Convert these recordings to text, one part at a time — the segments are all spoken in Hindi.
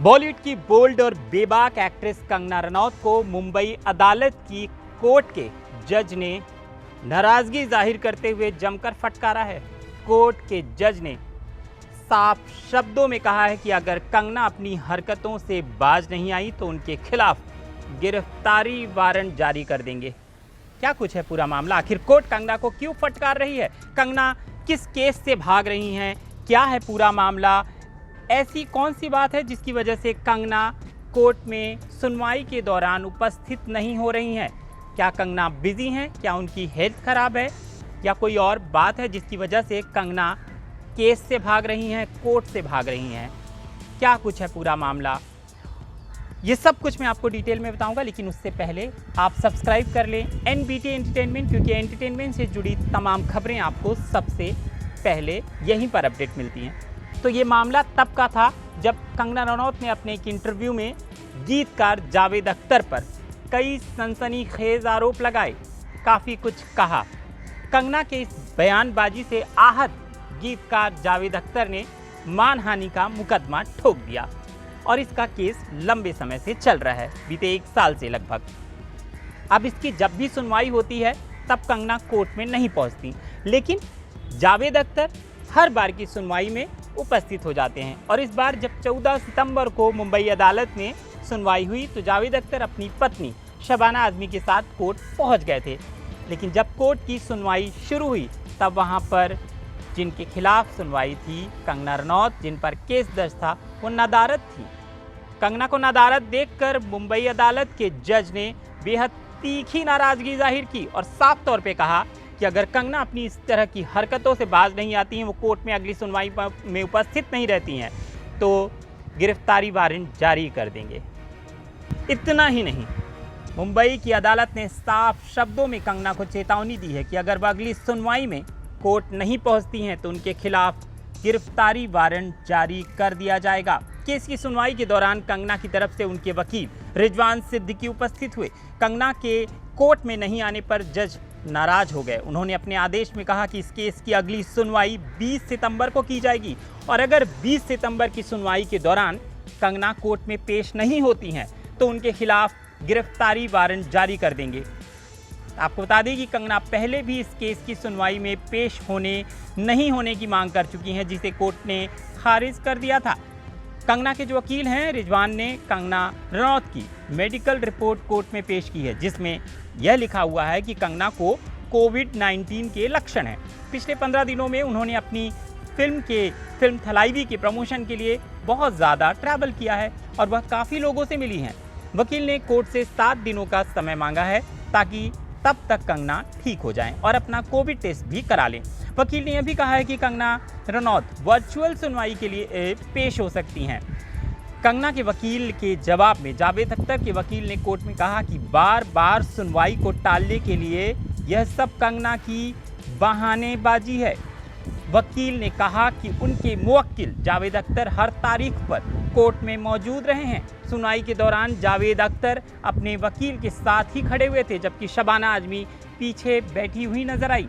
बॉलीवुड की बोल्ड और बेबाक एक्ट्रेस कंगना रनौत को मुंबई अदालत की कोर्ट के जज ने नाराजगी जाहिर करते हुए जमकर फटकारा है। कोर्ट के जज ने साफ शब्दों में कहा है कि अगर कंगना अपनी हरकतों से बाज नहीं आई तो उनके खिलाफ गिरफ्तारी वारंट जारी कर देंगे। क्या कुछ है पूरा मामला? आखिर कोर्ट कंगना को क्यों फटकार रही है? कंगना किस केस से भाग रही हैं? क्या है पूरा मामला? ऐसी कौन सी बात है जिसकी वजह से कंगना कोर्ट में सुनवाई के दौरान उपस्थित नहीं हो रही हैं? क्या कंगना बिजी हैं? क्या उनकी हेल्थ खराब है? या कोई और बात है जिसकी वजह से कंगना केस से भाग रही हैं, कोर्ट से भाग रही हैं? क्या कुछ है पूरा मामला? ये सब कुछ मैं आपको डिटेल में बताऊंगा, लेकिन उससे पहले आप सब्सक्राइब कर लें NBT एंटरटेनमेंट, क्योंकि एंटरटेनमेंट से जुड़ी तमाम खबरें आपको सबसे पहले यहीं पर अपडेट मिलती हैं। तो ये मामला तब का था जब कंगना रनौत ने अपने एक इंटरव्यू में गीतकार जावेद अख्तर पर कई सनसनीखेज आरोप लगाए, काफ़ी कुछ कहा। कंगना के इस बयानबाजी से आहत गीतकार जावेद अख्तर ने मानहानि का मुकदमा ठोक दिया और इसका केस लंबे समय से चल रहा है, बीते 1 साल से लगभग। अब इसकी जब भी सुनवाई होती है तब कंगना कोर्ट में नहीं पहुंचती, लेकिन जावेद अख्तर हर बार की सुनवाई में उपस्थित हो जाते हैं। और इस बार जब 14 सितंबर को मुंबई अदालत में सुनवाई हुई तो जावेद अख्तर अपनी पत्नी शबाना आजमी के साथ कोर्ट पहुंच गए थे। लेकिन जब कोर्ट की सुनवाई शुरू हुई तब वहां पर जिनके खिलाफ सुनवाई थी, कंगना रनौत, जिन पर केस दर्ज था, वो नदारद थी। कंगना को नदारद देखकर मुंबई अदालत के जज ने बेहद तीखी नाराजगी जाहिर की और साफ तौर पे कहा कि अगर कंगना अपनी इस तरह की हरकतों से बाज नहीं आती हैं, वो कोर्ट में अगली सुनवाई में उपस्थित नहीं रहती हैं, तो गिरफ्तारी वारंट जारी कर देंगे। इतना ही नहीं, मुंबई की अदालत ने साफ शब्दों में कंगना को चेतावनी दी है कि अगर वह अगली सुनवाई में कोर्ट नहीं पहुंचती हैं तो उनके खिलाफ गिरफ्तारी वारंट जारी कर दिया जाएगा। केस की सुनवाई के दौरान कंगना की तरफ से उनके वकील रिजवान सिद्दीकी उपस्थित हुए। कंगना के कोर्ट में नहीं आने पर जज नाराज हो गए। उन्होंने अपने आदेश में कहा कि इस केस की अगली सुनवाई 20 सितंबर को की जाएगी और अगर 20 सितंबर की सुनवाई के दौरान कंगना कोर्ट में पेश नहीं होती हैं तो उनके खिलाफ गिरफ्तारी वारंट जारी कर देंगे। आपको बता दें कि कंगना पहले भी इस केस की सुनवाई में पेश नहीं होने की मांग कर चुकी हैं, जिसे कोर्ट ने खारिज कर दिया था। कंगना के जो वकील हैं रिजवान ने कंगना रनौत की मेडिकल रिपोर्ट कोर्ट में पेश की है, जिसमें यह लिखा हुआ है कि कंगना को कोविड-19 के लक्षण हैं। पिछले 15 दिनों में उन्होंने अपनी फिल्म थलाइवी के प्रमोशन के लिए बहुत ज़्यादा ट्रैवल किया है और वह काफ़ी लोगों से मिली हैं। वकील ने कोर्ट से 7 दिनों का समय मांगा है ताकि तब तक कंगना ठीक हो जाएं और अपना कोविड टेस्ट भी करा लें। वकील ने यह भी कहा है कि कंगना रनौत वर्चुअल सुनवाई के लिए पेश हो सकती हैं। कंगना के वकील के जवाब में जावेद अख्तर के वकील ने कोर्ट में कहा कि बार बार सुनवाई को टालने के लिए यह सब कंगना की बहानेबाजी है। वकील ने कहा कि उनके मुवक्किल जावेद अख्तर हर तारीख पर कोर्ट में मौजूद रहे हैं। सुनवाई के दौरान जावेद अख्तर अपने वकील के साथ ही खड़े हुए थे, जबकि शबाना आजमी पीछे बैठी हुई नजर आई।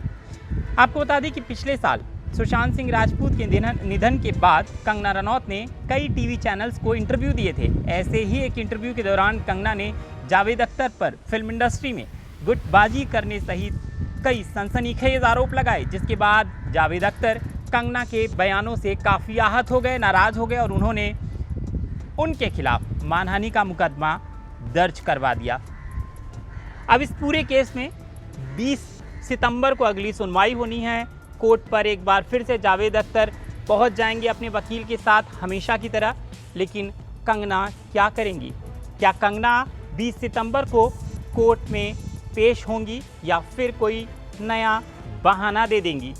आपको बता दें कि पिछले साल सुशांत सिंह राजपूत के निधन के बाद कंगना रनौत ने कई टीवी चैनल्स को इंटरव्यू दिए थे। ऐसे ही एक इंटरव्यू के दौरान कंगना ने जावेद अख्तर पर फिल्म इंडस्ट्री में गुटबाजी करने सहित कई सनसनीखेज आरोप लगाए, जिसके बाद जावेद अख्तर कंगना के बयानों से काफ़ी आहत हो गए, नाराज़ हो गए और उन्होंने उनके खिलाफ मानहानि का मुकदमा दर्ज करवा दिया। अब इस पूरे केस में 20 सितंबर को अगली सुनवाई होनी है। कोर्ट पर एक बार फिर से जावेद अख्तर पहुंच जाएंगे अपने वकील के साथ हमेशा की तरह, लेकिन कंगना क्या करेंगी? क्या कंगना 20 सितंबर को कोर्ट में पेश होंगी या फिर कोई नया बहाना दे देंगी?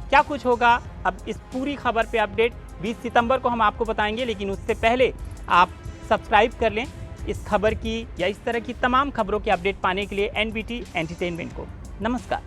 क्या कुछ होगा? अब इस पूरी खबर पे अपडेट 20 सितंबर को हम आपको बताएंगे, लेकिन उससे पहले आप सब्सक्राइब कर लें इस खबर की या इस तरह की तमाम खबरों के अपडेट पाने के लिए NBT एंटरटेनमेंट को। नमस्कार।